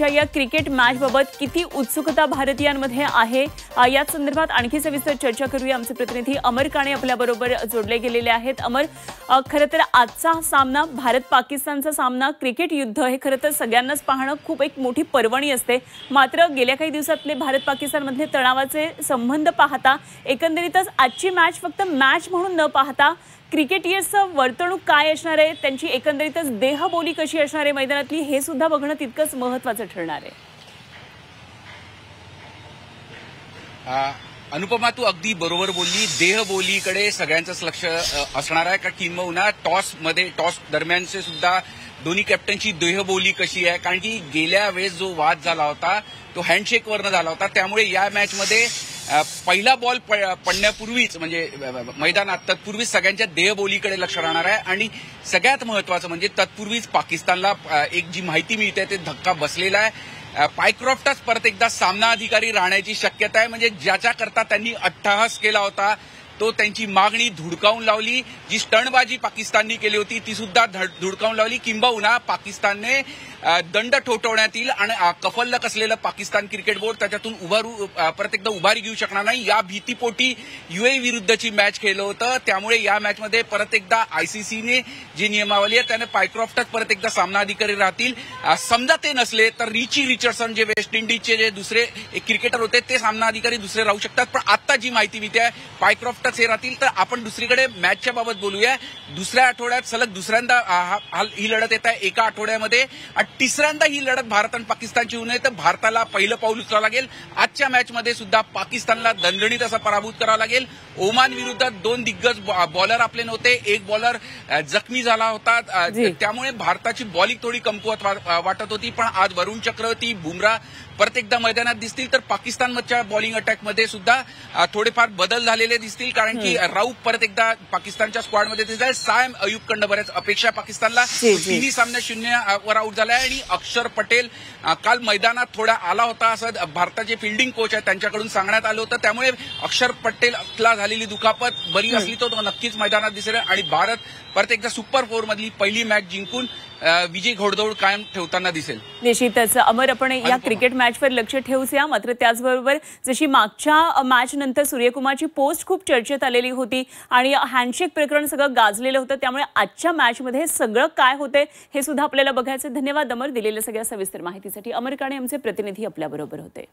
या cricket match बाबत किती उत्सुकता भारतीयांमध्ये आहे या संदर्भात आणखी सविस्तर चर्चा करूया। आमचे प्रतिनिधी अमर काणे आपल्या बरोबर जोडले गेलेले आहेत। अमर, खरं तर आजचा सामना भारत पाकिस्तानचा सामना क्रिकेट युद्ध हे खरं तर सगळ्यांनाच पाहणं खूप एक मोठी पर्वणी असते। मात्र गेल्या काही दिवसातले भारत पाकिस्तान मधले तणावाचे संबंध पाहता एकंदरीतच आजची मॅच फक्त मॅच म्हणून न पाहता क्रिकेटियर्सचं वर्तणूक काय असणार आहे, त्यांची एकंदरीतच देहबोली कशी असणार आहे मैदानातली, हे सुद्धा बघणं तितकंच महत्त्वाचं ठरणार आहे। अनुपमा, तू अगदी बरोबर बोलली। देहबोलीकडे सगळ्यांचंच लक्ष असणार आहे, का किंबहुना टॉस दरम्यानचे सुद्धा दोन्ही कॅप्टनची देहबोली कशी आहे, कारण की गेल्या वेळेस जो वाद झाला होता तो हँडशेकवरनं झाला होता। त्यामुळे या मॅचमध्ये पहिला बॉल पडण्यापूर्वीच म्हणजे मैदानात तत्पूर्वीच सगळ्यांच्या देहबोलीकडे लक्ष राहणार आहे। आणि सगळ्यात महत्त्वाचं म्हणजे तत्पूर्वीच पाकिस्तानला एक जी माहिती मिळते ते धक्का बसलेला आहे। पायक्रॉफ्टच परत एकदा सामना अधिकारी राहण्याची शक्यता आहे, म्हणजे ज्याच्याकरता त्यांनी अट्टहास केला होता तो त्यांची मागणी धुडकावून लावली। जी स्टंटबाजी पाकिस्ताननी केली होती ती सुद्धा धुडकावून लावली। किंबहुना पाकिस्तानने दंड ठोठवण्यात येईल आणि कफल्लक असलेलं पाकिस्तान क्रिकेट बोर्ड त्याच्यातून परत एकदा उभारी घेऊ शकणार नाही या भीतीपोटी UAE विरुद्धची मॅच खेळलं होतं। त्यामुळे या मॅचमध्ये परत एकदा ICCने जी नियमावली आहे त्याने पायक्रॉफ्टच परत एकदा सामना अधिकारी राहतील। समजा ते नसले तर रिची रिचर्डसन जे वेस्ट इंडिजचे जे दुसरे क्रिकेटर होते ते सामना अधिकारी दुसरे राहू शकतात। पण आता जी माहिती मिळते पायक्रॉफ्टच हे राहतील। तर आपण दुसरीकडे मॅचच्या बाबत बोलूया। दुसऱ्या आठवड्यात सलग दुसऱ्यांदा ही लढत येत आहे एका आठवड्यामध्ये। तिसऱ्यांदा ही लढत भारत आणि पाकिस्तानची होऊ नये तर भारताला पहिलं पाऊल उचलावं लागेल। आजच्या मॅचमध्ये सुद्धा पाकिस्तानला दणदणीत असा पराभूत करावा लागेल। ओमान विरुद्ध 2 दिग्गज बॉलर आपले नव्हते, एक बॉलर जखमी झाला होता, त्यामुळे भारताची बॉलिंग थोडी कमकुवत वाटत होती। पण आज वरुण चक्रवर्ती, बुमराह परत एकदा मैदानात दिसतील तर पाकिस्तानच्या बॉलिंग अटॅकमध्ये सुद्धा थोडेफार बदल झालेले दिसतील, कारण की राऊफ परत एकदा पाकिस्तानच्या स्क्वॉडमध्ये दिसत आहे। सायम अयूबकडनं बऱ्याच अपेक्षा पाकिस्तानला, तिन्ही सामने 0 आऊट झाला आहे। आणि अक्षर पटेल काल मैदानात थोडा आला होता असं भारताचे फिल्डिंग कोच आहेत त्यांच्याकडून सांगण्यात आलं होतं। त्यामुळे अक्षर पटेलला झालेली दुखापत बरी असली तर तो नक्कीच मैदानात दिसेल आणि भारत परत एकदा सुपर 4 मधली पहिली मॅच जिंकून विजय घोडदौड कायम ठेवताना दिसेल। निश्चितच अमर, आपण या क्रिकेट मॅचवर लक्ष ठेवूया। मात्र त्याचबरोबर जशी मागच्या मॅच नंतर सूर्यकुमारची पोस्ट खूप चर्चेत आलेली होती आणि हँडशेक प्रकरण सगळं गाजलेलं होतं, त्यामुळे आजच्या मॅचमध्ये सगळं काय होते हे सुद्धा आपल्याला बघायचं। धन्यवाद अमर, दिलेल्या सगळ्या सविस्तर माहितीसाठी। अमर काणे आमचे प्रतिनिधी आपल्या बरोबर होते।